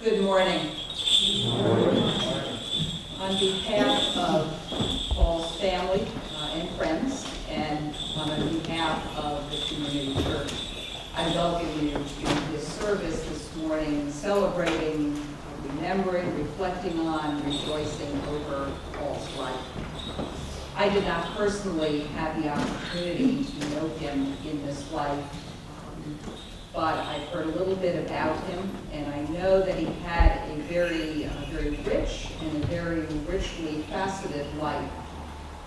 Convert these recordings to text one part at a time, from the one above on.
Good morning. On behalf of Paul's family and friends, and on behalf of the community church, I welcome you to this service this morning, celebrating, remembering, reflecting on, rejoicing over Paul's life. I did not personally have the opportunity to know him in this life, but I've heard a little bit about him, and I know that he had a very rich and a very richly faceted life.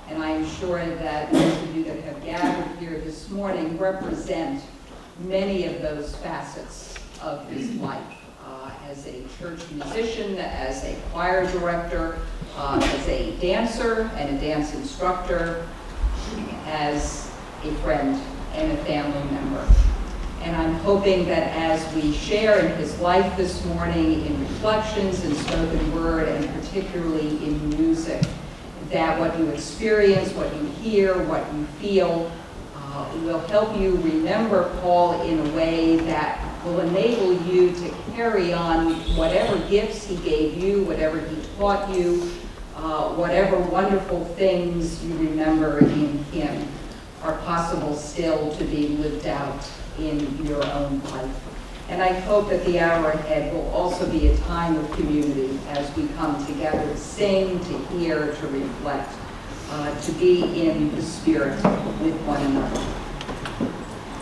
And I am sure that those of you that have gathered here this morning represent many of those facets of his life. As a church musician, as a choir director, as a dancer and a dance instructor, as a friend and a family member. And I'm hoping that as we share in his life this morning in reflections, in spoken word, and particularly in music, that what you experience, what you hear, what you feel, will help you remember Paul in a way that will enable you to carry on whatever gifts he gave you, whatever he taught you, whatever wonderful things you remember in him are possible still to be lived out in your own life. And I hope that the hour ahead will also be a time of community as we come together to sing, to hear, to reflect, to be in the Spirit with one another.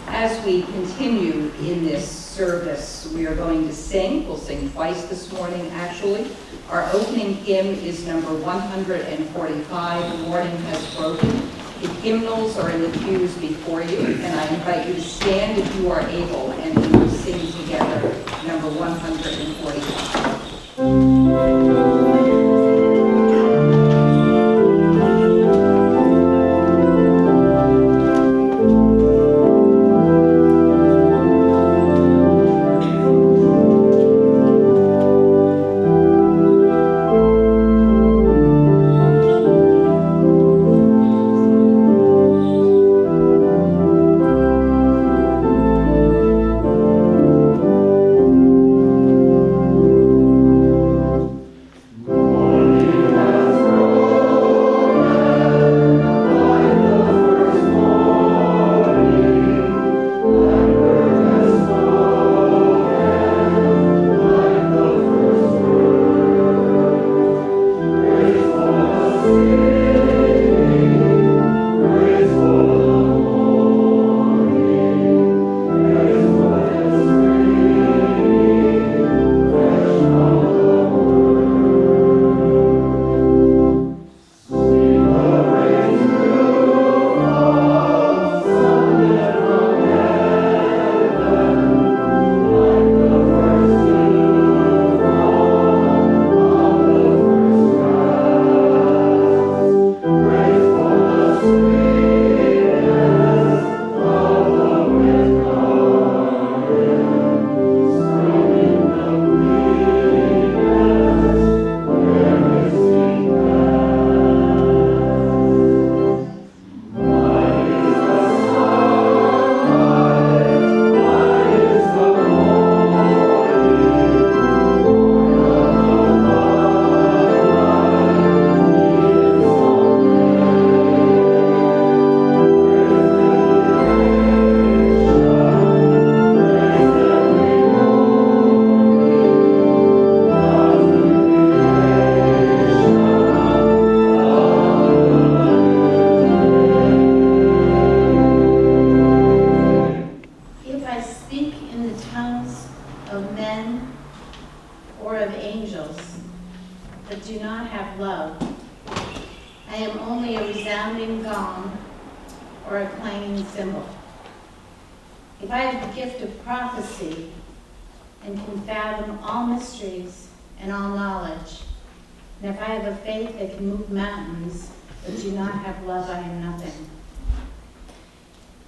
As we continue in this service, we are going to sing. We'll sing twice this morning, actually. Our opening hymn is number 145, "The Morning Has Broken." The hymnals are in the pews before you, and I invite you to stand if you are able, and we will sing together number 145.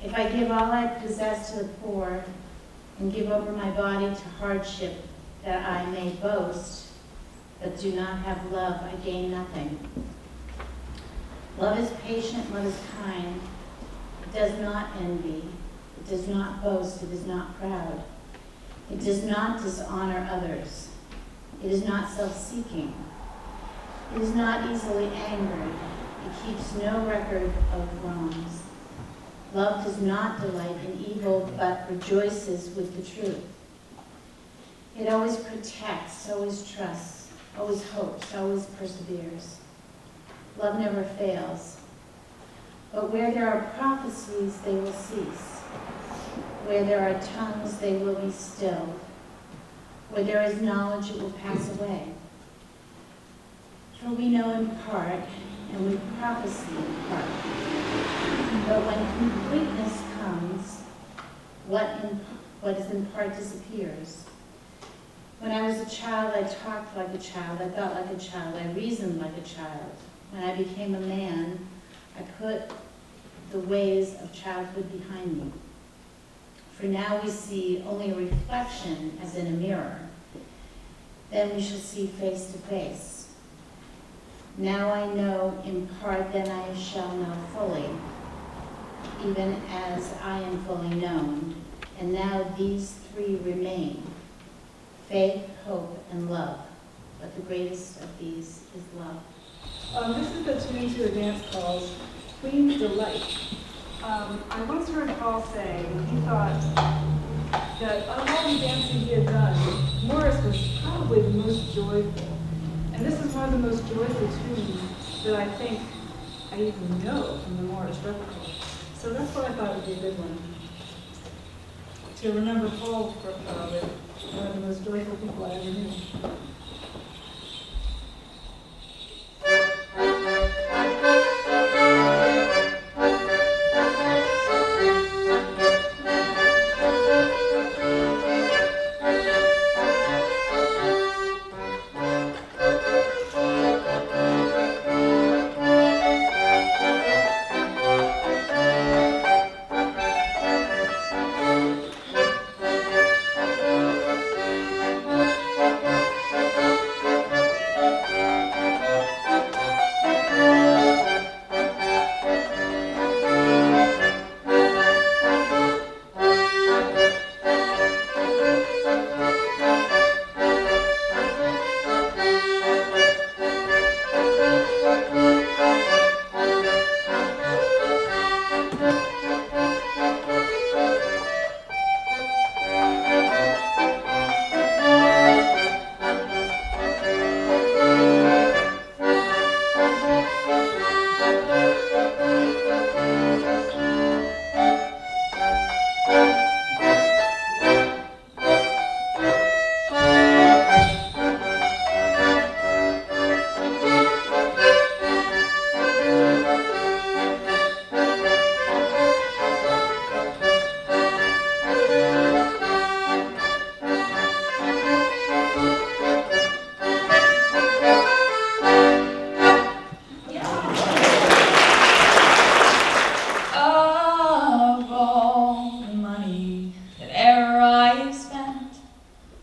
If I give all I possess to the poor and give over my body to hardship that I may boast, but do not have love, I gain nothing. Love is patient, love is kind. It does not envy. It does not boast. It is not proud. It does not dishonor others. It is not self-seeking. It is not easily angered. It keeps no record of wrongs. Love does not delight in evil, but rejoices with the truth. It always protects, always trusts, always hopes, always perseveres. Love never fails. But where there are prophecies, they will cease. Where there are tongues, they will be stilled. Where there is knowledge, it will pass away. For we know in part, and we prophesy in part. But when completeness comes, what is in part disappears. When I was a child, I talked like a child, I thought like a child, I reasoned like a child. When I became a man, I put the ways of childhood behind me. For now we see only a reflection as in a mirror. Then we shall see face to face. Now I know in part, then I shall know fully, even as I am fully known. And now these three remain, faith, hope, and love. But the greatest of these is love. This is the tune to a dance called Queen's Delight. I once heard Paul say when he thought that of all the dancing he had done, Morris was probably the most joyful. And this is one of the most joyful tunes that I think I even know from the Morris repertoire. So that's what I thought would be a good one. To remember Paul for one of the most joyful people I ever knew.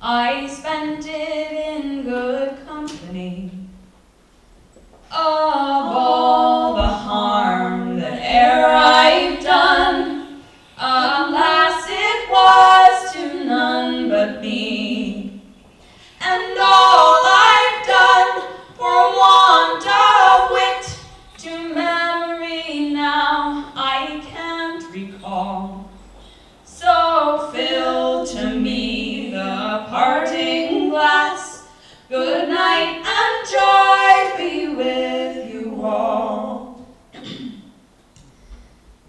I spent it in good company. Of all the harm that e'er I've done, alas, it was to none but me. And all I've done for want of wit, to memory now I can't recall. So fill to me the parting glass. Good night and joy be with you all.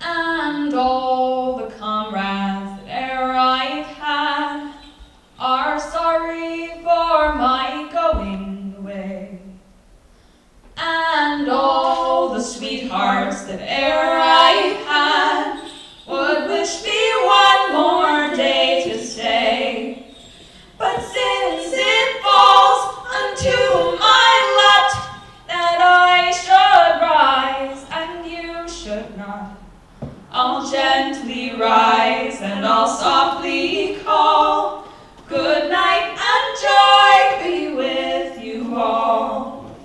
And all the comrades that e'er I've had are sorry for my going away. And all the sweethearts that e'er I've had would wish me one more day to stay. But since it falls unto my lot that I should rise and you should not, I'll gently rise and I'll softly call. Good night and joy be with you all.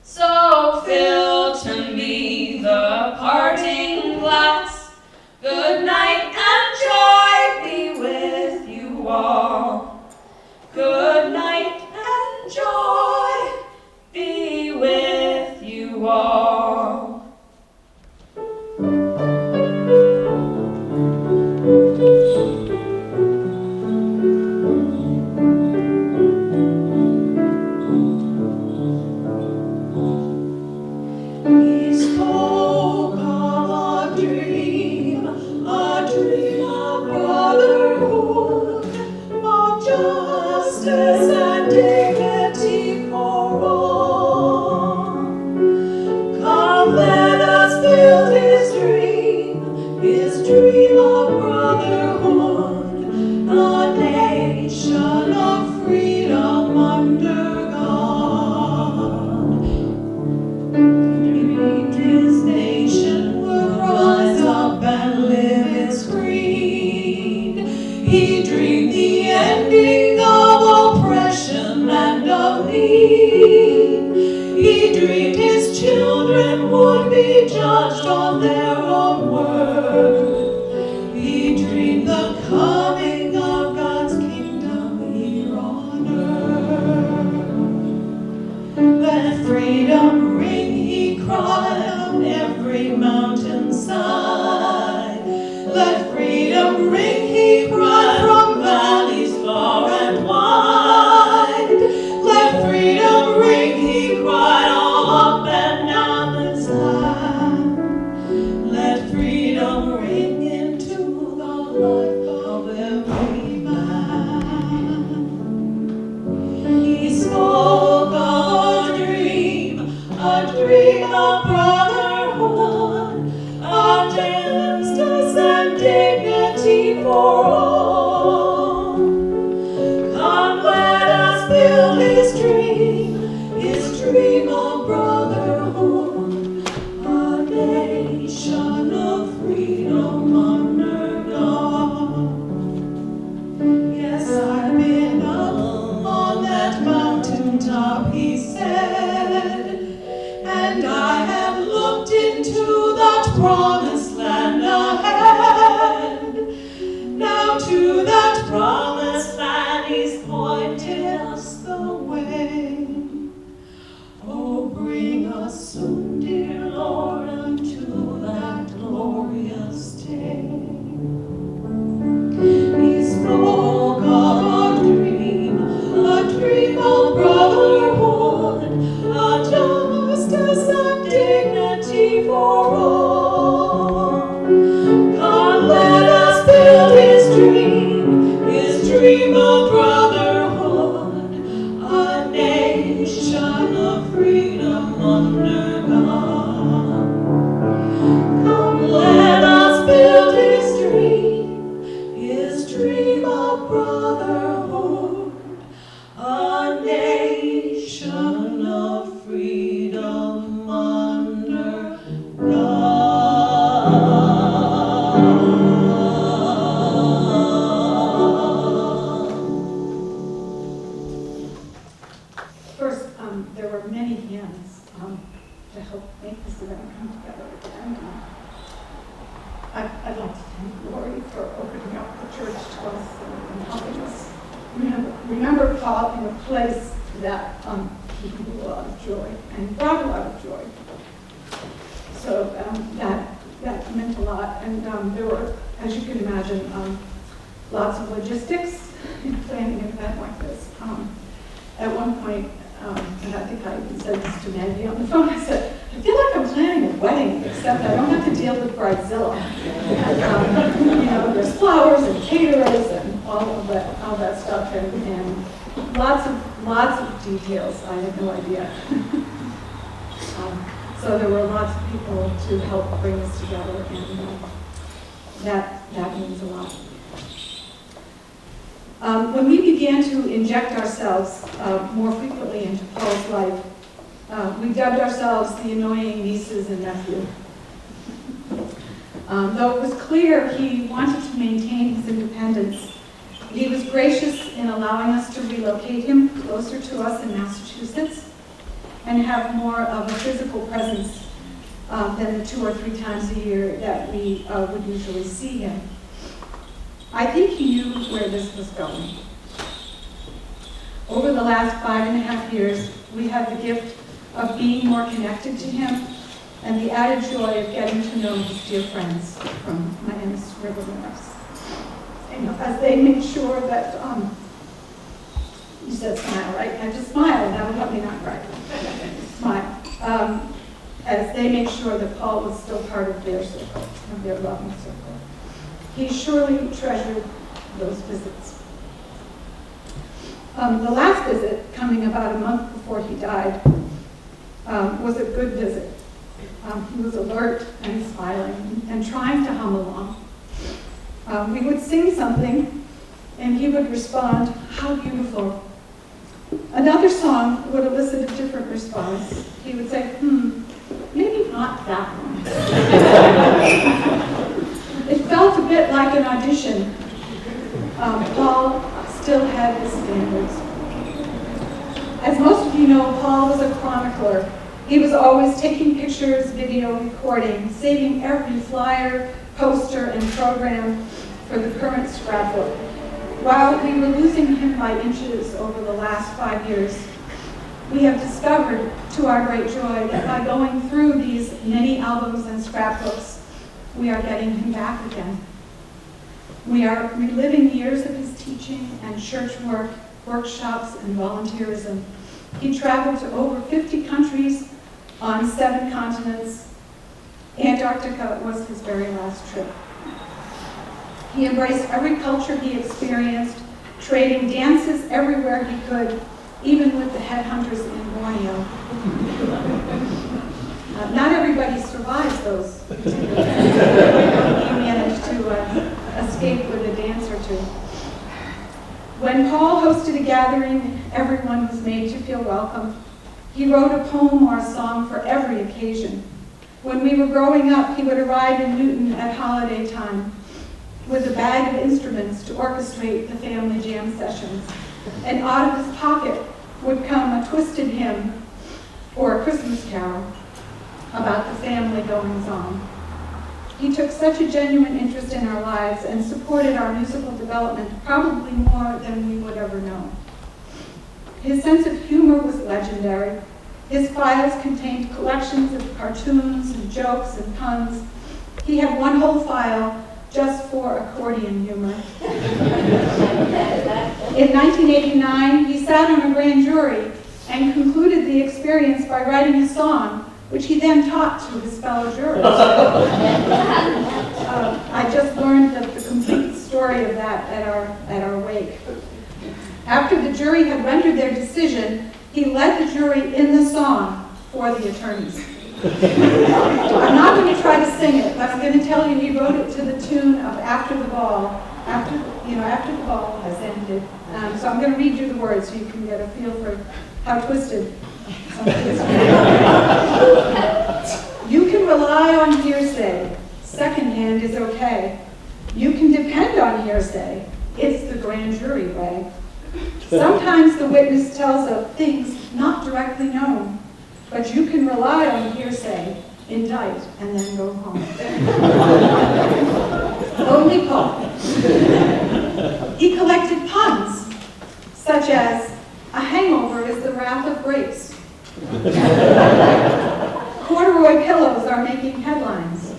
So fill to me the parting glass. Good night and joy be with you all. Good night and nation of freedom under God. He dreamed his nation would rise up and live its creed. He dreamed the ending of oppression and of need. He dreamed his children would be judged on their own word. He dreamed the coming of God's kingdom here on earth. Let freedom ring, he cried on every mountainside. Let freedom ring, he cried from valleys far and wide. Let freedom ring, he cried all up and down the side. Let freedom ring into the life of every man. He spoke of a dream of brotherhood, of justice and dignity for all. Come, let us build his dream of brotherhood, a nation of freedom under God. Yes, I've been up on that mountaintop, he said, and I have looked into that promised land ahead. Now to that promised land he's pointed us the way. Oh, bring us soon, dear Lord, unto that glorious day. He spoke of a dream of brotherhood, a justice and dignity for all. Come, let us build his dream of brotherhood, a nation of freedom under God. Come, let us build his dream of brotherhood, a nation of freedom under God. First, there were many hands to help make this event come together. And I'd like to thank Leroy for opening up the church to us and helping us remember Paul in a place that he gave a lot of joy and brought a lot of joy. So that meant a lot. And there were, as you can imagine, lots of logistics in planning an event like this. At one point, and I think I even said this to Maggie on the phone, I said, I feel like I'm planning a wedding, except I don't have to deal with bridezilla. And, there's flowers and caterers and all that stuff, and lots of details. I had no idea. So there were lots of people to help bring this together, and that means a lot. When we began to inject ourselves more frequently into Paul's life, we dubbed ourselves the annoying nieces and nephew. Though it was clear he wanted to maintain his independence, he was gracious in allowing us to relocate him closer to us in Massachusetts and have more of a physical presence than the 2 or 3 times a year that we would usually see him. I think he knew where this was going. Over the last 5.5 years, we had the gift of being more connected to him and the added joy of getting to know his dear friends from Miami's River North. As they made sure that, you said smile, right? I just smile, and that would help me not cry. Smile. As they made sure that Paul was still part of their circle, of their loving circle. He surely treasured those visits. The last visit, coming about a month before he died, was a good visit. He was alert and smiling and trying to hum along. We would sing something, and he would respond, "How beautiful." Another song would elicit a different response. He would say, maybe not that one. It felt a bit like an audition. Paul still had his standards. As most of you know, Paul was a chronicler. He was always taking pictures, video recording, saving every flyer, poster, and program for the current scrapbook. While we were losing him by inches over the last 5 years, we have discovered, to our great joy, that by going through these many albums and scrapbooks, we are getting him back again. We are reliving years of his teaching and church work, workshops, and volunteerism. He traveled to over 50 countries on 7 continents. Antarctica was his very last trip. He embraced every culture he experienced, trading dances everywhere he could, even with the headhunters in Borneo. Not everybody survives those. He managed to escape with a dance or two. When Paul hosted a gathering, everyone was made to feel welcome. He wrote a poem or a song for every occasion. When we were growing up, he would arrive in Newton at holiday time with a bag of instruments to orchestrate the family jam sessions. And out of his pocket would come a twisted hymn or a Christmas carol about the family goings-on. He took such a genuine interest in our lives and supported our musical development probably more than we would ever know. His sense of humor was legendary. His files contained collections of cartoons and jokes and puns. He had one whole file just for accordion humor. In 1989, he sat on a grand jury and concluded the experience by writing a song, which he then taught to his fellow jurors. I just learned the complete story of that at our wake. After the jury had rendered their decision, he led the jury in the song for the attorneys. I'm not going to try to sing it, but I'm going to tell you he wrote it to the tune of After the Ball, after the ball has ended. So I'm going to read you the words so you can get a feel for how twisted some of this is. You can rely on hearsay. Secondhand is okay. You can depend on hearsay. It's the grand jury way. Sometimes the witness tells of things not directly known, but you can rely on hearsay, indict, and then go home. Only Paul. He collected puns, such as, a hangover is the wrath of grapes. Corduroy pillows are making headlines.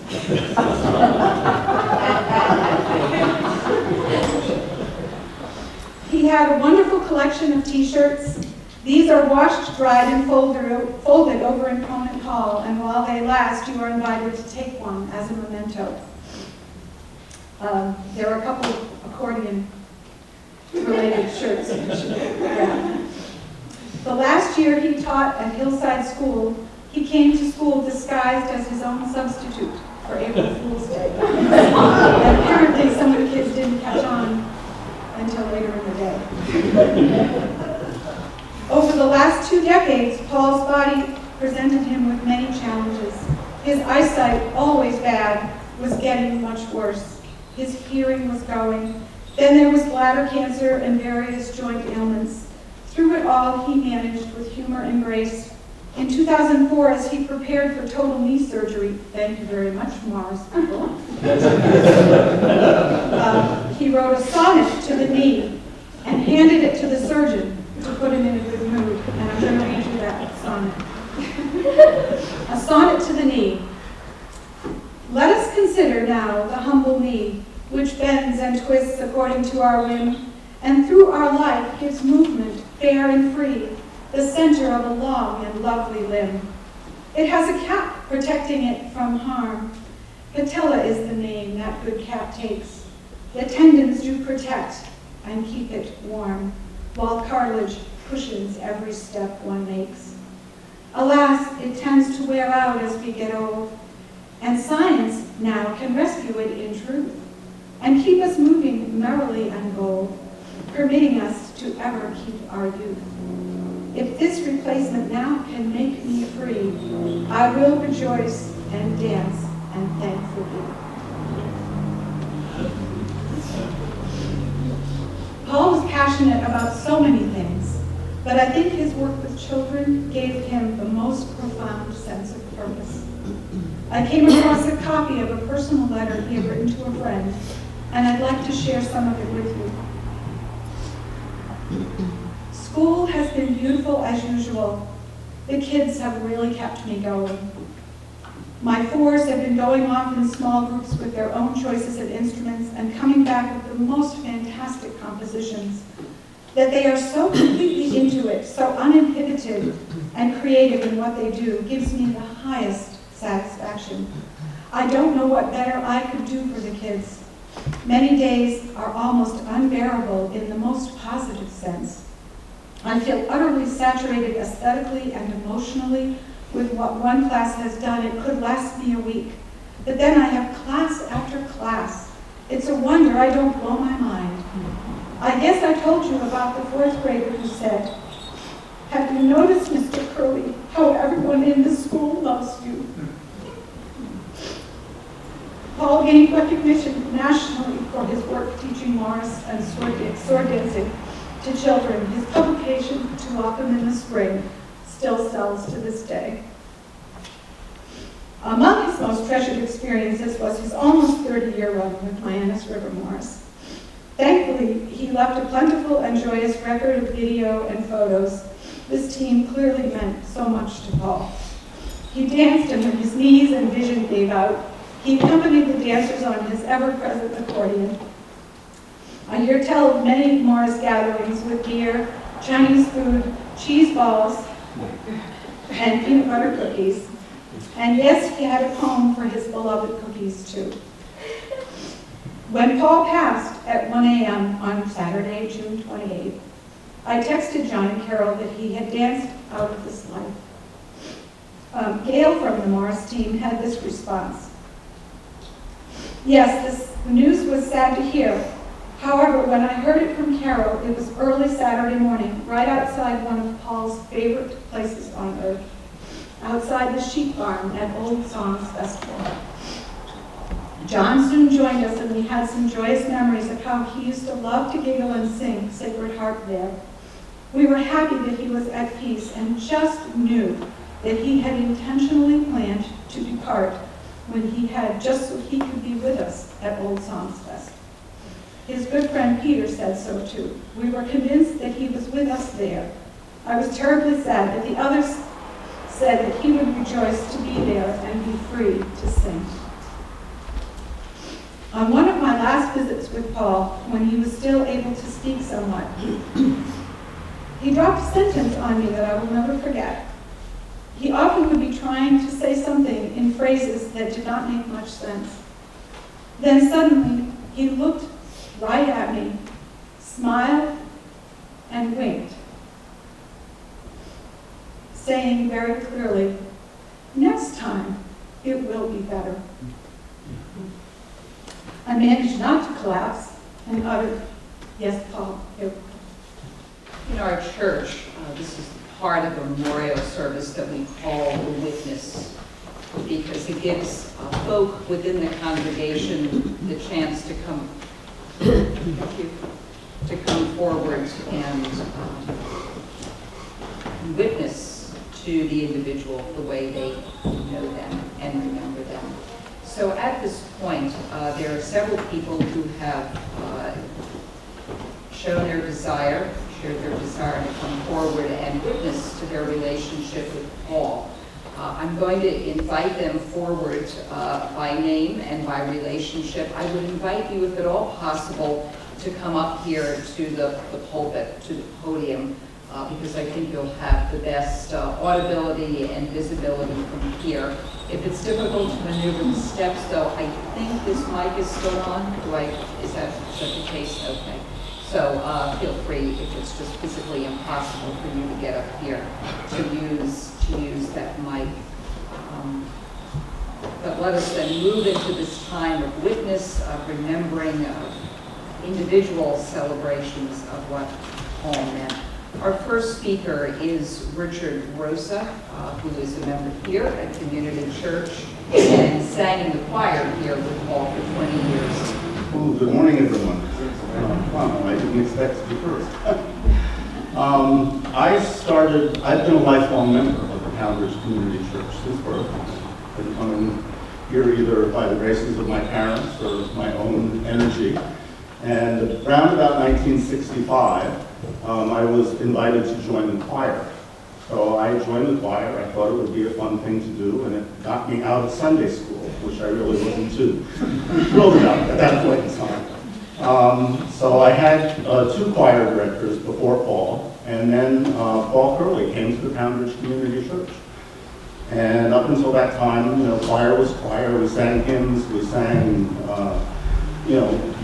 He had a wonderful collection of t-shirts. These are washed, dried, and folded over in Conant Hall, and while they last, you are invited to take one as a memento. There are a couple of accordion-related shirts that you should grab. The last year he taught at Hillside School, he came to school disguised as his own substitute for April Fool's Day. And apparently some of the kids didn't catch on until later in the day. Over the last 2 decades, Paul's body presented him with many challenges. His eyesight, always bad, was getting much worse. His hearing was going. Then there was bladder cancer and various joint ailments. Through it all, he managed with humor and grace. In 2004, as he prepared for total knee surgery, thank you very much, Mars people, he wrote a sonnet to the knee and handed it to the surgeon to put him in a good mood. And I'm going to read you that sonnet. A sonnet to the knee. Let us consider now the humble knee, which bends and twists according to our whim, and through our life gives movement fair and free, the center of a long and lovely limb. It has a cap protecting it from harm. Patella is the name that good cap takes. The tendons do protect and keep it warm, while cartilage cushions every step one makes. Alas, it tends to wear out as we get old, and science now can rescue it in truth, and keep us moving merrily and bold. permitting us to ever keep our youth. If this replacement now can make me free, I will rejoice and dance and thankful be. Paul was passionate about so many things, but I think his work with children gave him the most profound sense of purpose. I came across a copy of a personal letter he had written to a friend, and I'd like to share some of it with you. School has been beautiful as usual. The kids have really kept me going. My fours have been going off in small groups with their own choices of instruments and coming back with the most fantastic compositions. That they are so completely into it, so uninhibited and creative in what they do, gives me the highest satisfaction. I don't know what better I could do for the kids. Many days are almost unbearable in the most positive sense. I feel utterly saturated aesthetically and emotionally with what one class has done. It could last me a week. But then I have class after class. It's a wonder I don't blow my mind. I guess I told you about the fourth grader who said, "Have you noticed, Mr. Kerlee, how everyone in the school loves you?" Paul gained recognition nationally for his work teaching Morris and sword dancing to children. His publication, To Autumn in the Spring, still sells to this day. Among his most treasured experiences was his almost 30-year run with Mianus River Morris. Thankfully, he left a plentiful and joyous record of video and photos. This team clearly meant so much to Paul. He danced until his knees and vision gave out. He accompanied the dancers on his ever-present accordion. I hear tell of many Morris gatherings with beer, Chinese food, cheese balls, and peanut butter cookies. And yes, he had a poem for his beloved cookies too. When Paul passed at 1 a.m. on Saturday, June 28th, I texted John and Carol that he had danced out of this life. Gail from the Morris team had this response. Yes, the news was sad to hear. However, when I heard it from Carol, it was early Saturday morning, right outside one of Paul's favorite places on earth, outside the sheep barn at Old Songs Festival. John soon joined us, and we had some joyous memories of how he used to love to giggle and sing Sacred Heart there. We were happy that he was at peace and just knew that he had intentionally planned to depart when he had, just so he could be with us at Old Songs Fest. His good friend Peter said so too. We were convinced that he was with us there. I was terribly sad that the others said that he would rejoice to be there and be free to sing. On one of my last visits with Paul, when he was still able to speak somewhat, he dropped a sentence on me that I will never forget. He often would be trying to say something in phrases that did not make much sense. Then suddenly, he looked right at me, smiled, and winked, saying very clearly, "Next time, it will be better." I managed not to collapse and uttered, "Yes, Paul." In our church, this is part of a memorial service that we call the witness, because it gives folk within the congregation the chance to come, forward and witness to the individual the way they know them and remember them. So at this point, there are several people who have shared their desire to come forward and witness to their relationship with Paul. I'm going to invite them forward by name and by relationship. I would invite you, if at all possible, to come up here to the pulpit, to the podium, because I think you'll have the best audibility and visibility from here. If it's difficult to maneuver the steps, though, I think this mic is still on. Is that the case? Okay. So feel free, if it's just physically impossible for you to get up here, to use that mic. But let us then move into this time of witness, of remembering individual celebrations of what Paul meant. Our first speaker is Richard Rosa, who is a member here at Community Church and sang in the choir here with Paul for 20 years. Well, good morning, everyone. Wow, I didn't expect to be first. I've been a lifelong member of the Cambridge Community Church since birth. I've been coming here either by the graces of my parents or my own energy. And around about 1965, I was invited to join the choir. So I joined the choir. I thought it would be a fun thing to do, and it got me out of Sunday school, which I really wasn't too thrilled about at that point in time. So I had two choir directors before Paul, and then Paul Kerlee came to the Cambridge Community Church. And up until that time, choir was choir. We sang hymns, we sang,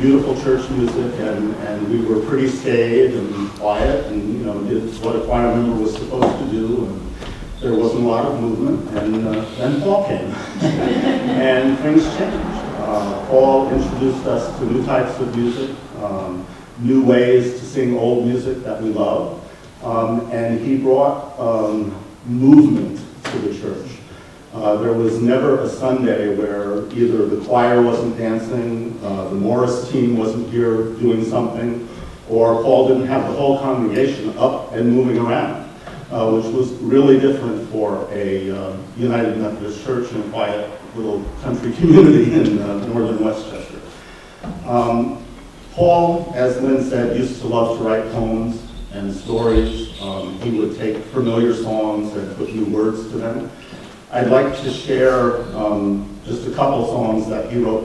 beautiful church music, and we were pretty staid and quiet, and did what a choir member was supposed to do. And there wasn't a lot of movement, and then Paul came, and things changed. Paul introduced us to new types of music, new ways to sing old music that we love, and he brought movement to the church. There was never a Sunday where either the choir wasn't dancing, the Morris team wasn't here doing something, or Paul didn't have the whole congregation up and moving around, which was really different for a United Methodist Church in a quiet little country community in northern Westchester. Paul, as Lynn said, used to love to write poems and stories. He would take familiar songs and put new words to them. I'd like to share just a couple songs that he wrote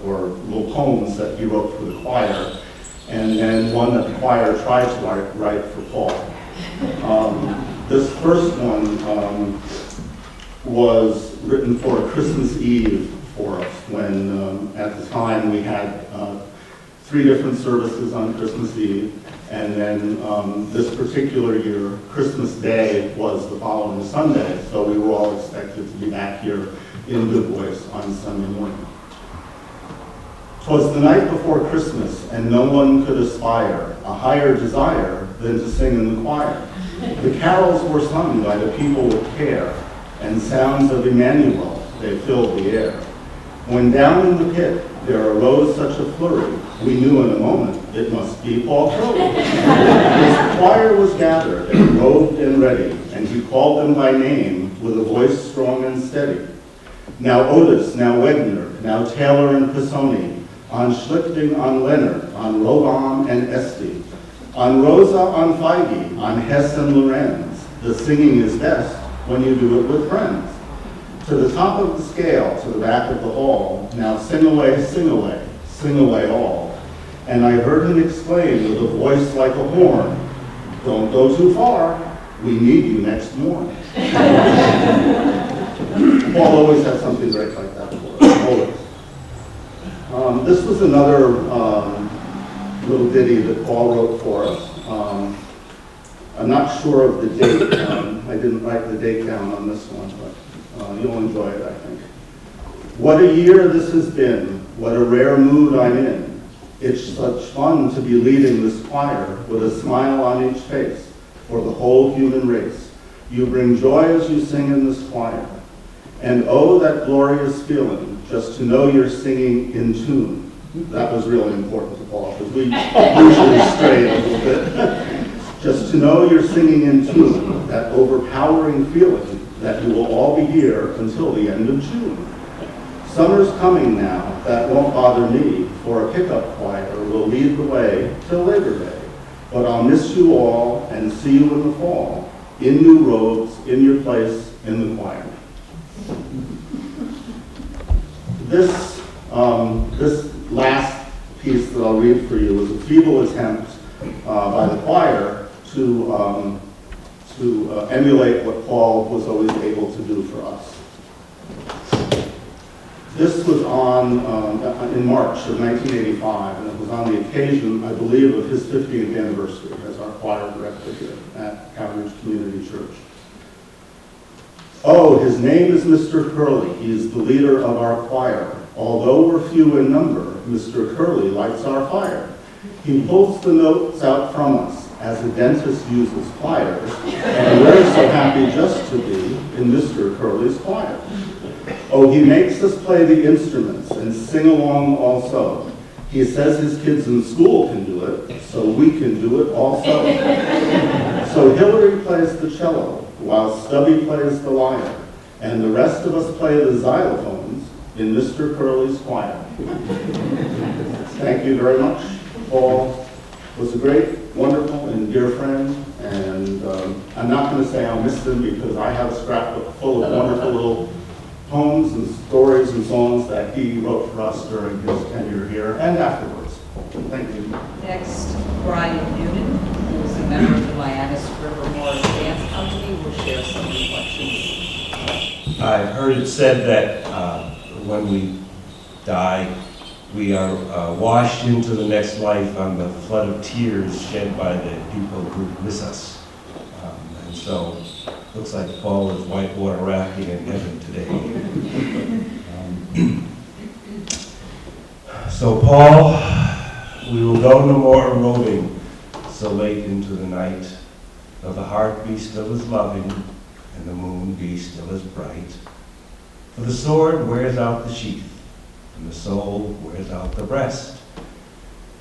or little poems that he wrote for the choir, and then one that the choir tried to write for Paul. This first one was written for Christmas Eve for us, when at the time we had 3 different services on Christmas Eve, and then this particular year, Christmas Day was the following Sunday, so we were all expected to be back here in Du Bois on Sunday morning. 'Twas the night before Christmas, and no one could aspire a higher desire than to sing in the choir. The carols were sung by the people with care, and sounds of Emmanuel, they filled the air. When down in the pit there arose such a flurry, we knew in a moment it must be Paul Kerlee. His choir was gathered and robed and ready, and he called them by name with a voice strong and steady. Now Otis, now Wegner, now Taylor and Pisoni, on Schlichting, on Leonard, on Robam and Esti, on Rosa, on Feige, on Hess and Lorenz. The singing is best when you do it with friends. To the top of the scale, to the back of the hall, now sing away all. And I heard him exclaim with a voice like a horn, don't go too far, we need you next morn. Paul always had something great like that for us, always. This was another little ditty that Paul wrote for us. I'm not sure of the date. I didn't write the date down on this one, but you'll enjoy it, I think. What a year this has been. What a rare mood I'm in. It's such fun to be leading this choir with a smile on each face for the whole human race. You bring joy as you sing in this choir. And oh, that glorious feeling, just to know you're singing in tune. That was really important to Paul, because we usually stray a little bit. Just to know you're singing in tune, that overpowering feeling that you will all be here until the end of June. Summer's coming now, that won't bother me, for a pickup choir will lead the way till Labor Day. But I'll miss you all and see you in the fall, in new robes, in your place in the choir. This last piece that I'll read for you is a feeble attempt by the choir to emulate what Paul was always able to do for us. This was in March of 1985, and it was on the occasion, I believe, of his 50th anniversary as our choir director here at Cambridge Community Church. Oh, his name is Mr. Kerlee. He is the leader of our choir. Although we're few in number, Mr. Kerlee lights our fire. He pulls the notes out from us as a dentist uses pliers, and we're so happy just to be in Mr. Kerlee's choir. Oh, he makes us play the instruments and sing along also. He says his kids in school can do it, so we can do it also. So Hillary plays the cello, while Stubby plays the lyre, and the rest of us play the xylophones in Mr. Kerlee's choir. Thank you very much. Paul was a great, wonderful, and dear friend, and I'm not going to say I'll miss him because I have a scrapbook full of wonderful little poems and stories and songs that he wrote for us during his tenure here and afterwards. Thank you. Next, Brian Newman, who is a member of the Miamis River Morris Dance Company, will share some reflections. I've heard it said that when we die, we are washed into the next life on the flood of tears shed by the people who miss us. And so, looks like Paul is whitewater rafting in heaven today. So Paul, we will go no more roving so late into the night, though the heart be still as loving and the moon be still as bright. For the sword wears out the sheath, and the soul wears out the breast,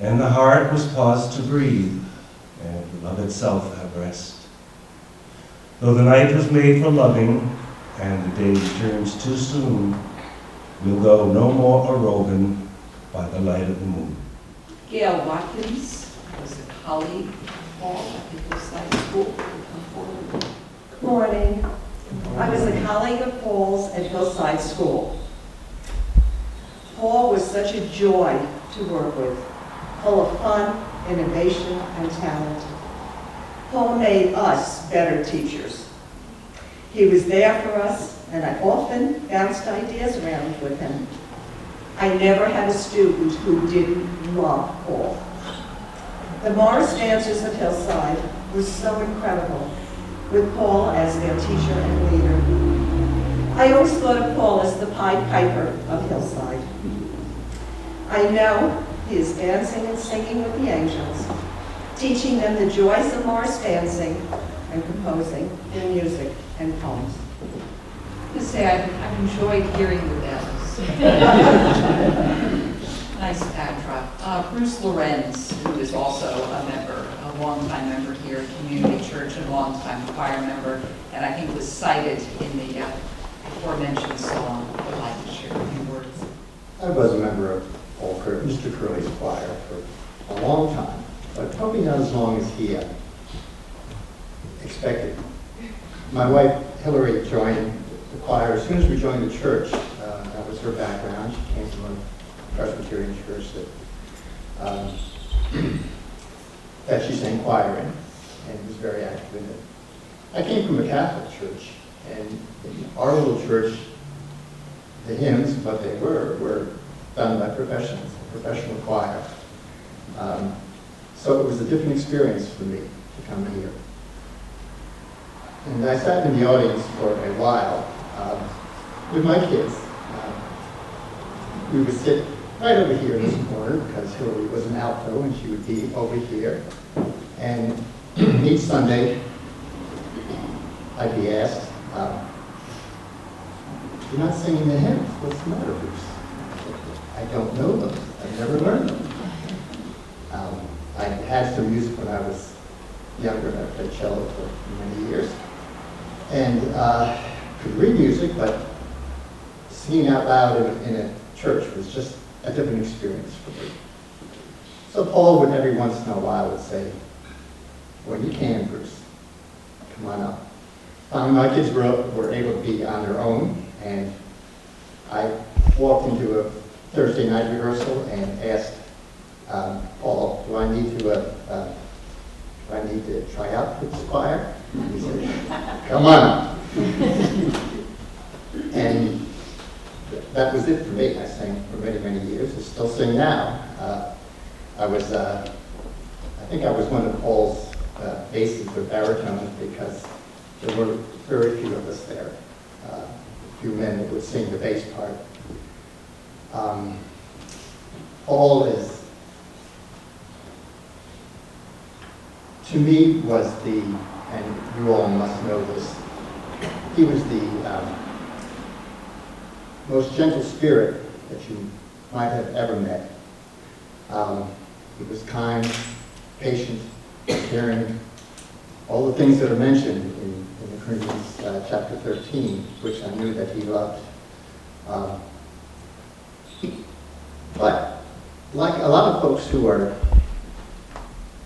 and the heart was paused to breathe, and love itself have rest. Though the night was made for loving, and the day turns too soon, we'll go no more a-roving by the light of the moon. Gail Watkins was a colleague of Paul at the Hillside School. Will come forward. Good morning. I was a colleague of Paul's at Hillside School. Paul was such a joy to work with, full of fun, innovation, and talent. Paul made us better teachers. He was there for us, and I often bounced ideas around with him. I never had a student who didn't love Paul. The Morris dancers at Hillside were so incredible, with Paul as their teacher and leader. I always thought of Paul as the Pied Piper of Hillside. I know he is dancing and singing with the angels, teaching them the joys of Morris dancing and composing their music and poems. To say I've enjoyed hearing the bells. Nice backdrop. Bruce Lorenz, who is also a member, a longtime member here at Community Church and longtime choir member, and I think was cited in the aforementioned song. Would like to share a few words. I was a member of Mr. Kerlee's choir for a long time, but probably not as long as he expected. My wife, Hillary, joined the choir as soon as we joined the church. That was her background. She came from a Presbyterian church that she sang choir in and was very active in it. I came from a Catholic church, and in our little church, the hymns, what they were done by professionals, a professional choir. So it was a different experience for me to come here. And I sat in the audience for a while with my kids. We would sit right over here in this corner because Hillary was an alto and she would be over here. And each Sunday, I'd be asked, "You're not singing the hymns. What's the matter, Bruce?" I don't know them. I've never learned them. I had some music when I was younger. I played cello for many years. And could read music, but singing out loud in a church was just a different experience for me. So Paul would every once in a while would say, "When you can, Bruce, come on up." Finally, my kids were able to be on their own, and I walked into a Thursday night rehearsal and asked Paul, do I need to try out for this choir? And he said, "Come on up." And that was it for me. I sang for many, many years. I still sing now. I think I was one of Paul's basses or baritones because there were very few of us there. A few men that would sing the bass part. Paul is to me was and you all must know this, he was the most gentle spirit that you might have ever met. He was kind, patient, caring, all the things that are mentioned in the Corinthians chapter 13, which I knew that he loved. But like a lot of folks who are,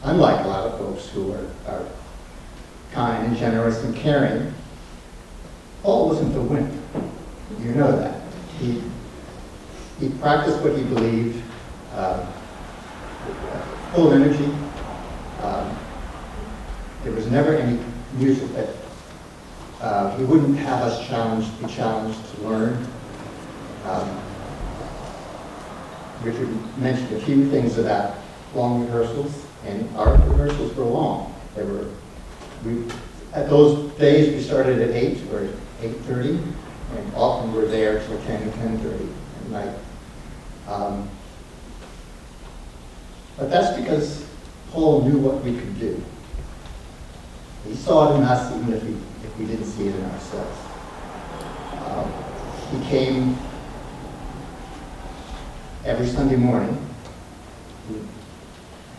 unlike a lot of folks who are kind and generous and caring, Paul wasn't a wimp. You know that. He practiced what he believed, full of energy. There was never any music that he wouldn't have us be challenged to learn. Richard mentioned a few things about long rehearsals, and our rehearsals were long. At those days we started at 8 or 8:30, and often we're there till 10 or 10:30 at night. But that's because Paul knew what we could do. He saw it in us even if we didn't see it in ourselves. He came every Sunday morning. He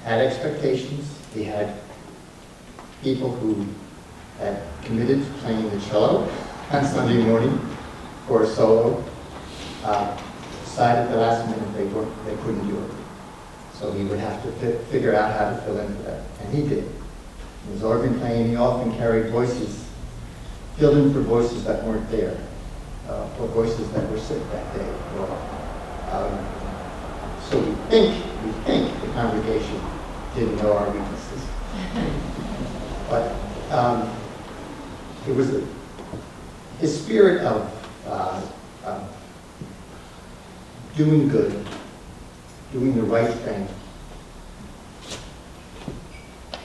had expectations. He had people who had committed to playing the cello on Sunday morning for a solo, decided at the last minute they couldn't do it. So he would have to figure out how to fill in for that, and he did. In his organ playing, he often carried voices, filled in for voices that weren't there, or voices that were sick that day. So we think the congregation didn't know our weaknesses. But it was his spirit of doing good, doing the right thing,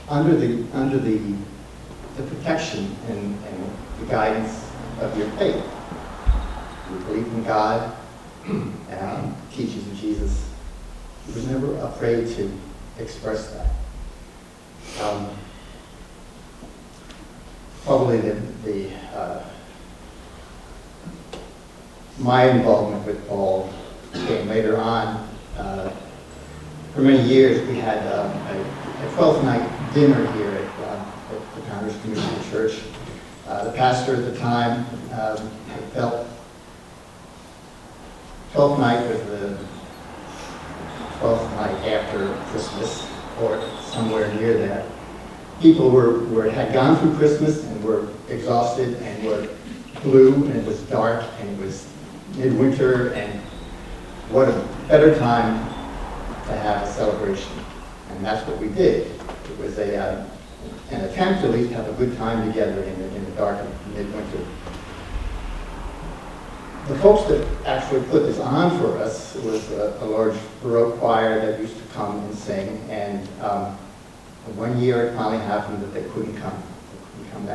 under the protection and the guidance of your faith. We believe in God, teachings of Jesus. He was never afraid to express that. Probably my involvement with Paul came later on. For many years, we had a 12th night dinner here at the Founders Community Church. The pastor at the time felt 12th night was the 12th night after Christmas, or somewhere near that. People had gone through Christmas and were exhausted and were blue, and it was dark and it was midwinter, and what a better time to have a celebration. And that's what we did. It was an attempt to at least have a good time together in the dark of midwinter. The folks that actually put this on for us was a large Baroque choir that used to come and sing, and one year it finally happened that they couldn't come. They couldn't come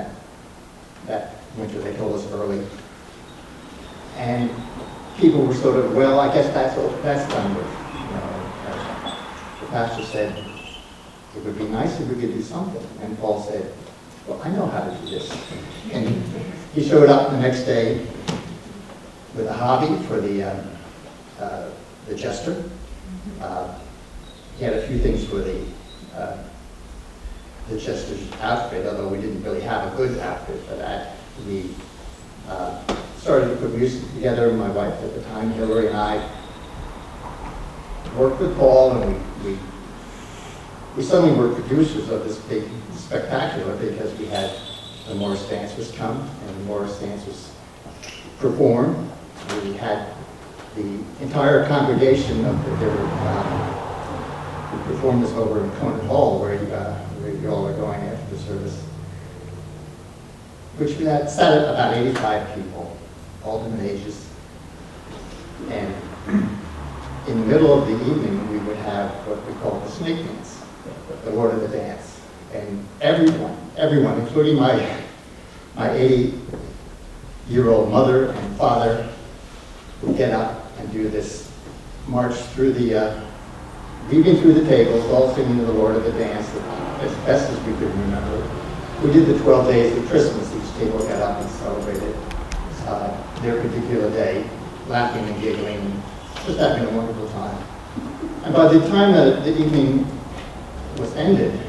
that winter. They told us early. And people were sort of, well, I guess that's done with. The pastor said, it would be nice if we could do something. And Paul said, well, I know how to do this. And he showed up the next day with a hobby for the jester. He had a few things for the jester's outfit, although we didn't really have a good outfit for that. We started to put music together. My wife at the time, Leroy, and I worked with Paul, and we suddenly were producers of this big spectacular, because we had the Morris dancers come and the Morris dancers perform. We had the entire congregation of we performed this over in Conant Hall, where you all are going after the service, which sat at about 85 people, all different ages. And in the middle of the evening, we would have what we call the snake dance, the Lord of the Dance. And everyone, including my 80-year-old mother and father, would get up and do this march through the, weaving through the tables, all singing the Lord of the Dance. as best as we could remember. We did the 12 days of Christmas. Each table got up and celebrated their particular day, laughing and giggling, and just having a wonderful time. And by the time the evening was ended,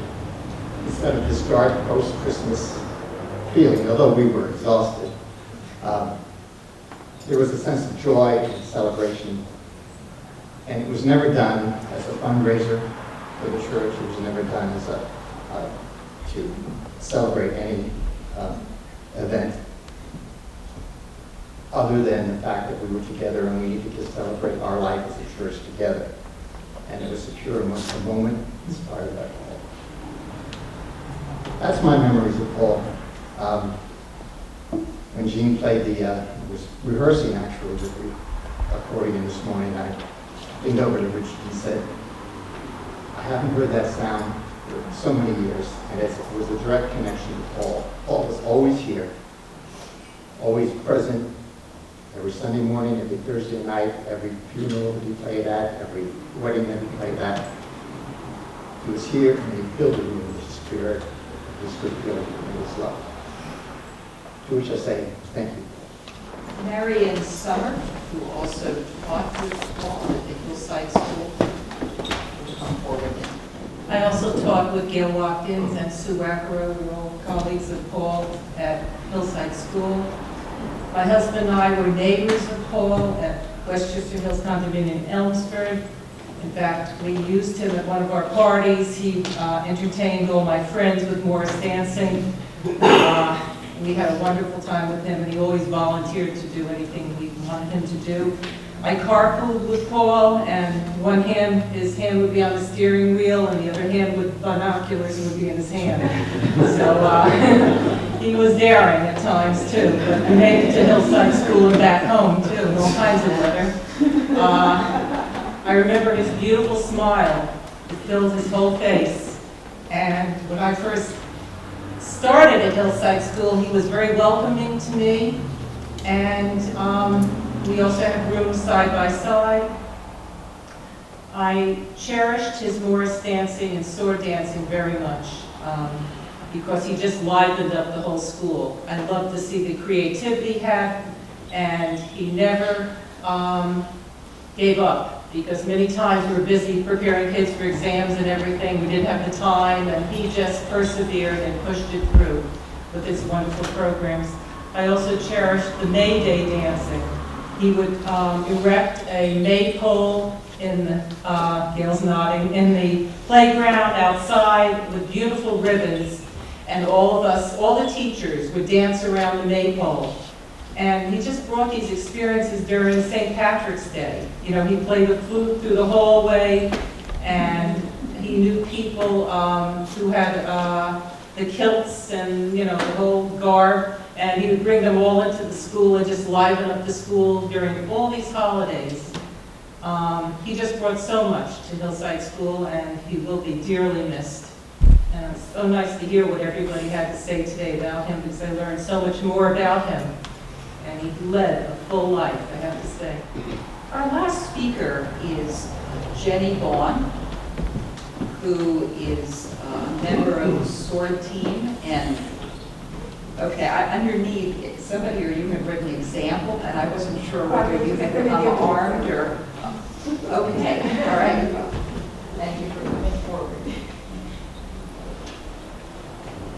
instead of this dark post-Christmas feeling, although we were exhausted, there was a sense of joy and celebration. And it was never done as a fundraiser for the church. It was never done as to celebrate any event, other than the fact that we were together and we needed to celebrate our life as a church together. And it was a pure emotional moment inspired by Paul. That's my memories of Paul. When Jean played was rehearsing actually with the accordion this morning, I leaned over to Richard and said, I haven't heard that sound for so many years, and it was a direct connection to Paul. Paul was always here, always present, every Sunday morning, every Thursday night, every funeral that he played at, every wedding that he played at. He was here and he filled the room with his spirit, his good feeling, and his love. To which I say, thank you. Marion Summer, who also taught with Paul at the Hillside School, will come forward now. I also taught with Gail Watkins and Sue Wackero, who were all colleagues of Paul at Hillside School. My husband and I were neighbors of Paul at Westchester Hills Condominium in Elmsford. In fact, we used him at one of our parties. He entertained all my friends with Morris dancing. We had a wonderful time with him, and he always volunteered to do anything we wanted him to do. I carpooled with Paul, and his hand would be on the steering wheel, and the other hand with binoculars would be in his hand. So he was daring at times too, but we made it to Hillside School and back home too, in all kinds of weather. I remember his beautiful smile. It filled his whole face. And when I first started at Hillside School, he was very welcoming to me, and we also had rooms side by side. I cherished his Morris dancing and sword dancing very much because he just livened up the whole school. I loved to see the creativity he had, and he never gave up, because many times we were busy preparing kids for exams and everything. We didn't have the time, and he just persevered and pushed it through with his wonderful programs. I also cherished the May Day dancing. He would erect a maypole in the, Gail's nodding, in the playground outside with beautiful ribbons, and all of us, all the teachers, would dance around the maypole. And he just brought these experiences during St. Patrick's Day. You know, he played the flute through the hallway, and he knew people who had the kilts and, you know, the whole garb, and he would bring them all into the school and just liven up the school during all these holidays. He just brought so much to Hillside School, and he will be dearly missed. And it's so nice to hear what everybody had to say today about him, because I learned so much more about him. And he led a full life, I have to say. Our last speaker is Jenny Vaughn, who is a member of the sword team. And okay, underneath, somebody or you had written an example, and I wasn't sure whether you had become armed or. Okay, all right. Thank you for coming forward.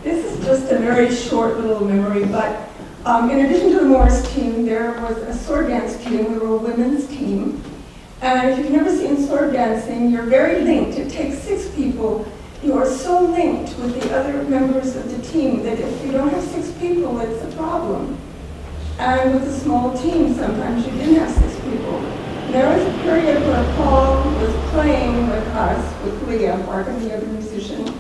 This is just a very short little memory, but in addition to the Morris team, there was a sword dance team. We were a women's team. And if you've never seen sword dancing, you're very linked. It takes 6 people. You are so linked with the other members of the team that if you don't have 6 people, it's a problem. And with a small team, sometimes you didn't have 6 people. And there was a period where Paul was playing with us, with Leah, Mark, the other musician.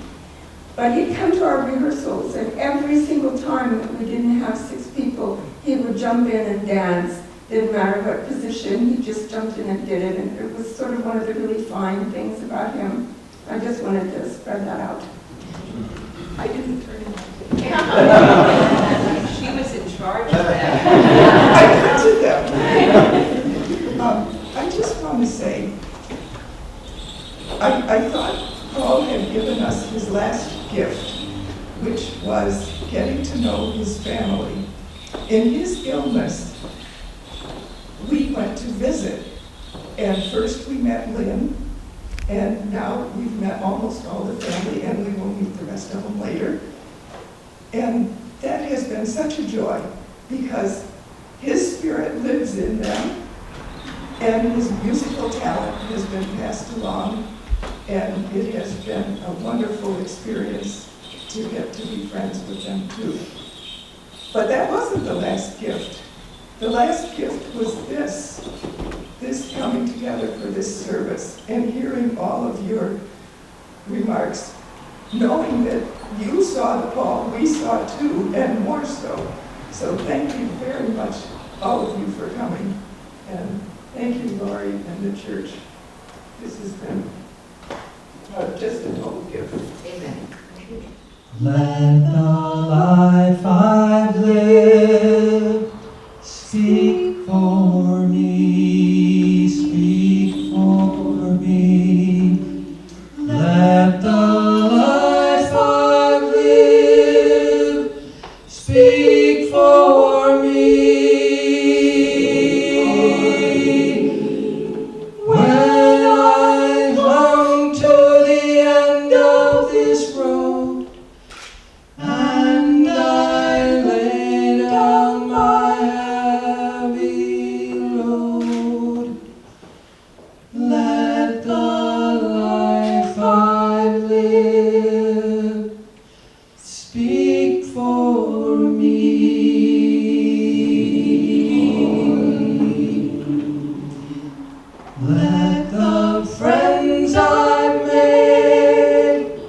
But he'd come to our rehearsals, and every single time that we didn't have 6 people, he would jump in and dance. Didn't matter what position, he just jumped in and did it, and it was sort of one of the really fine things about him. I just wanted to spread that out. I didn't turn it on. She was in charge of that. I did that. I just want to say, I thought Paul had given us his last was getting to know his family. In his illness, we went to visit, and first we met Lynn, and now we've met almost all the family, and we will meet the rest of them later. And that has been such a joy, because his spirit lives in them, and his musical talent has been passed along, and it has been a wonderful experience to get to be friends with them too. But that wasn't the last gift. The last gift was this coming together for this service and hearing all of your remarks, knowing that you saw the call, we saw too, and more so. So thank you very much, all of you, for coming. And thank you, Lori, and the church. This has been just a total gift. Amen. Let the life I've lived speak for me, speak for me. Let the life I've lived speak for me. When I come to the end of this road, and I lay down my heavy load, let the life I live speak for me. Let the friends I've made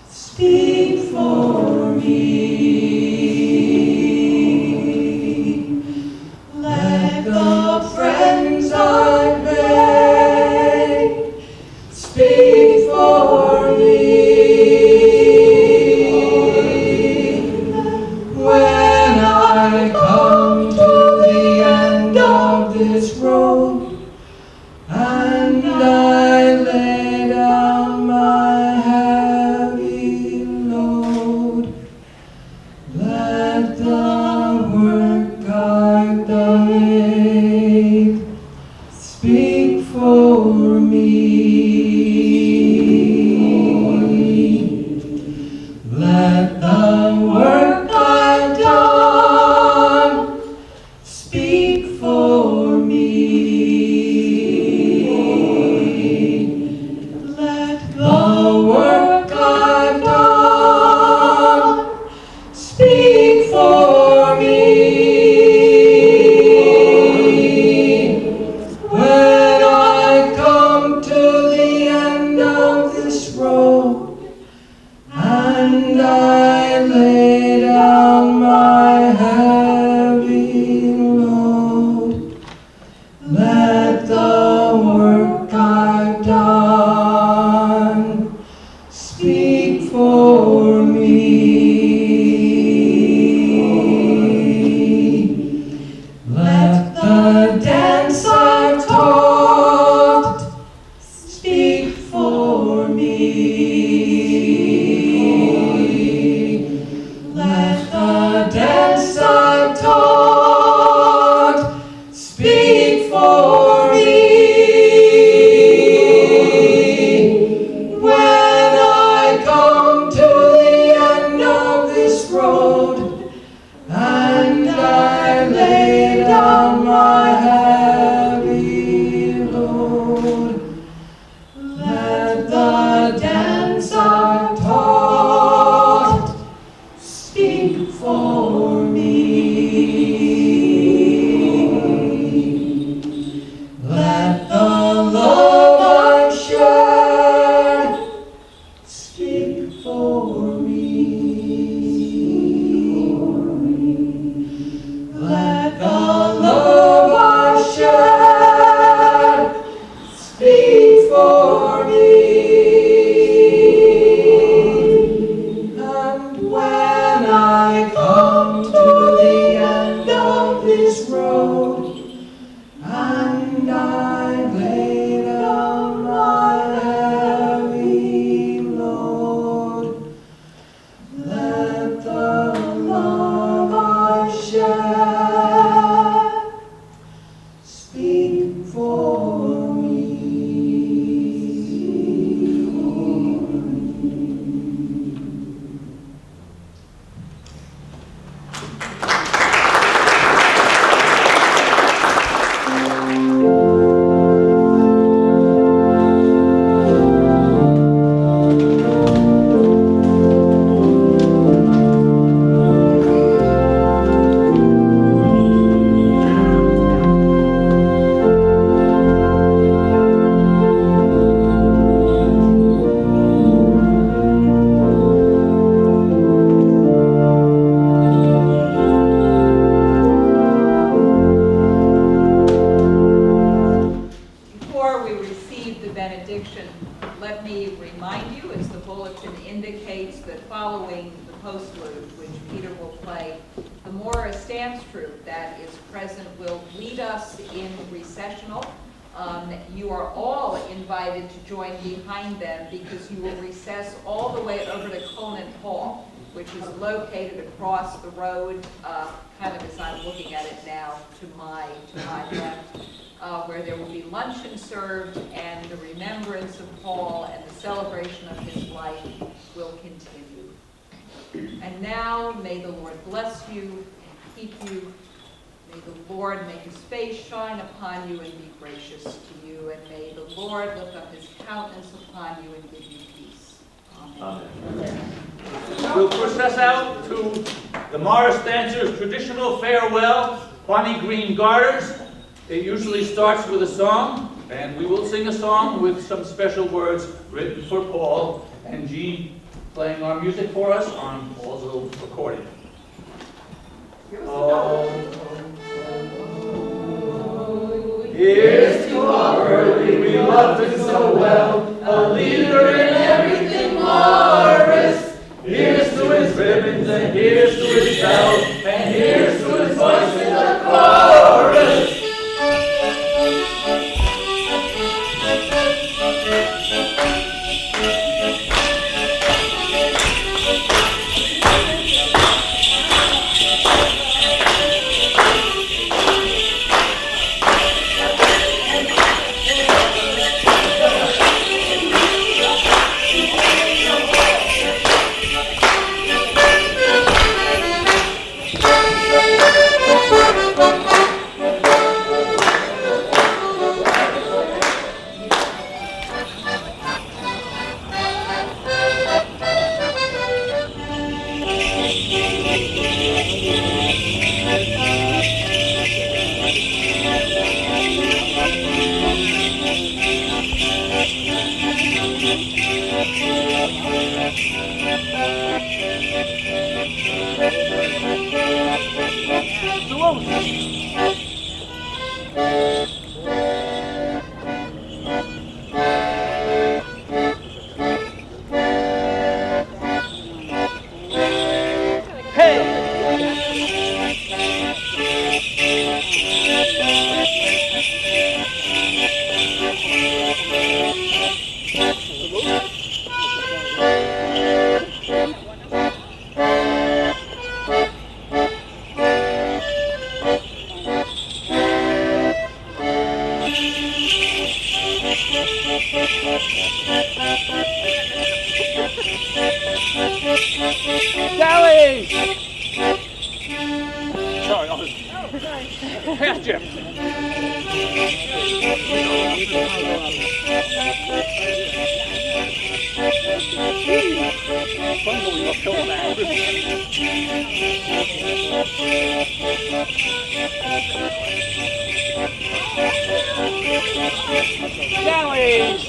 speak for me. Let the friends I've made speak for me. When I come to the end of this road, and I lay down my heavy load, let the work I've done speak for me. Let the work I've done speak for me. Let the work I've done speak for me. When I come to the end of this road, and I lay down my heavy load, let the work I've done speak for me. Let the dance I've taught speak for me. Let the dance I've taught speak for me. When I come to the end of this road, and I lay down my heavy load, let the dance I've taught speak for me. Let the love I've shared speak for me. Let the love I've shared speak for me. And when I come to the end of this road, and I lay down my heavy load, let the which Peter will play. The Morris Dance Troupe that is present will lead us in recessional. You are all invited to join behind them because you will recess all the way over to Conant Hall, which is located across the road, kind of as I'm looking at it now, to my left, where there will be luncheon served, and the remembrance of Paul and the celebration of his life will continue. And now, may the Lord bless you and keep you. May the Lord make his face shine upon you and be gracious to you. And may the Lord lift up his countenance upon you and give you peace. Amen. We'll push us out to the Morris Dancers' traditional farewell, Bonnie Green Garters. It usually starts with a song, and we will sing a song with some special words written for Paul, and Jean playing our music for us on Paul's little recording. Here's to our Kerlee, we loved him so well, a leader in everything Morris. Here's to his ribbons, and here's to his bells, and here's to his voice in the chorus. Sally! Sorry, I'll just... Pass Jim. Sally!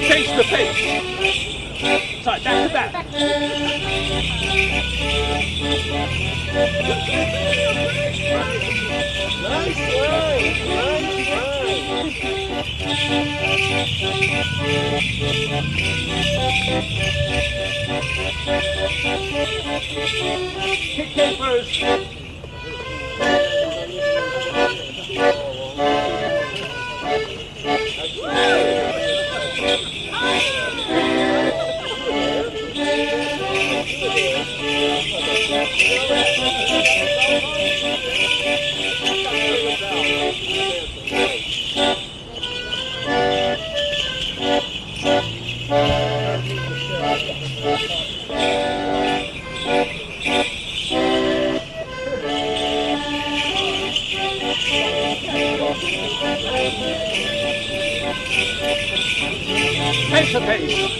Change the pace. Sorry, back to back. Nice play. Kick capers. Face to face.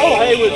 Oh, hey, with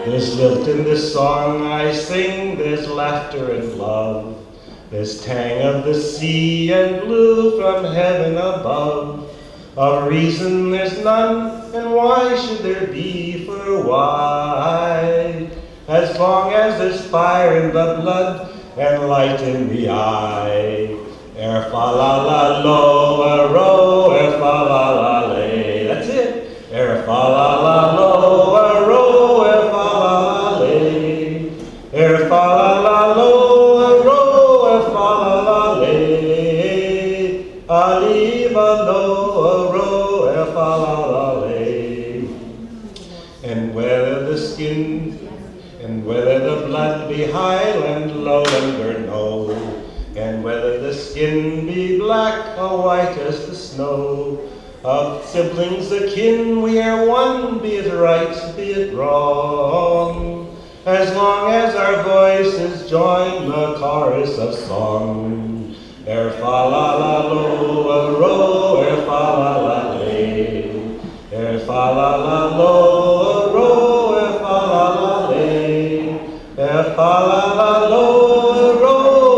There's lilt in this song I sing, there's laughter and love. There's tang of the sea and blue from heaven above. Of reason there's none, and why should there be? For why? As long as there's fire in the blood and light in the eye. Er fa la la lo, er ro, er fa la la lay. That's it. Er fa la la lo, er ro, er fa la la lay. Er fa la la lo, er ro, er fa la la lay. Aliva lo, er ro, er fa la la lay. And whether the skin and whether the blood be highland, lowland, or no, and whether the skin be black or white as the snow, of siblings akin we are one, be it right, be it wrong, as long as our voices join the chorus of song. Er fa la la lo, er ro, er fa la la lay. Er fa la la lo, er ro, er fa la la lay. Er fa la la lo, er ro,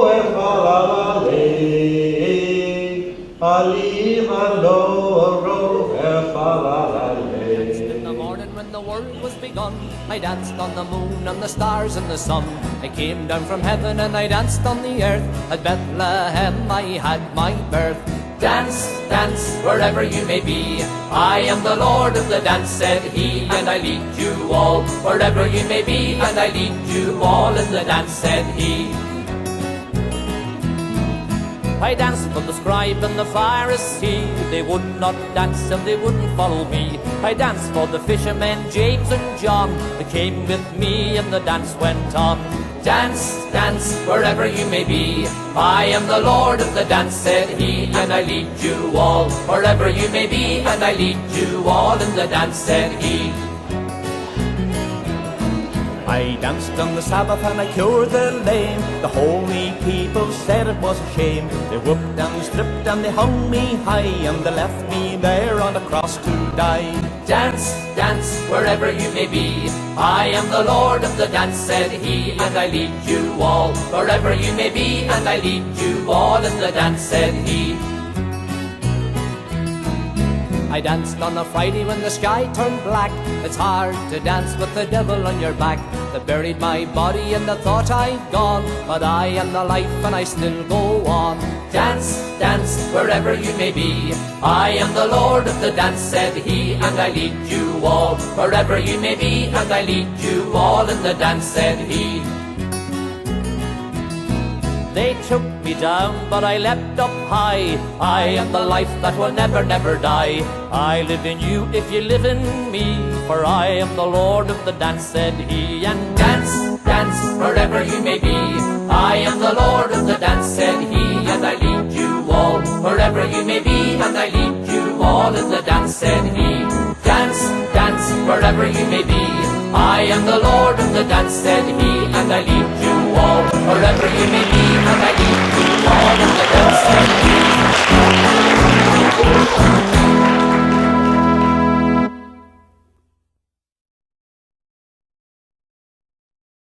er fa la la lay. Aliva lo, er ro, er fa la la lay. In the morning when the world was begun, I danced on the moon and the stars and the sun. I came down from heaven and I danced on the earth. At Bethlehem I had my birth. Dance, dance, wherever you may be. I am the Lord of the dance, said he, and I lead you all. Wherever you may be, and I lead you all in the dance, said he. I danced for the scribe and the Pharisee. They would not dance and they wouldn't follow me. I danced for the fishermen, James and John. They came with me and the dance went on. Dance, dance, wherever you may be. I am the Lord of the dance, said he, and I lead you all. Wherever you may be, and I lead you all in the dance, said he. I danced on the Sabbath and I cured the lame. The holy people said it was a shame. They whooped and stripped and they hung me high, and they left me there on the cross to die. Dance, dance, wherever you may be. I am the Lord of the dance, said he, and I lead you all. Wherever you may be, and I lead you all in the dance, said he. I danced on a Friday when the sky turned black. It's hard to dance with the devil on your back. They buried my body and they thought I'd gone, but I am the life and I still go on. Dance, dance, wherever you may be. I am the Lord of the dance, said he, and I lead you you all, wherever you may be, and I lead you all in the dance, said he. They took me down, but I leapt up high. I am the life that will never, never die. I live in you if you live in me, for I am the Lord of the dance, said he. And dance, dance, wherever you may be, I am the Lord of the dance, said he. And I lead you all, wherever you may be, and I lead you all in the dance, said he. Dance, dance, wherever you may be, I am the Lord of the dance, said he. And I lead you all, wherever you may be,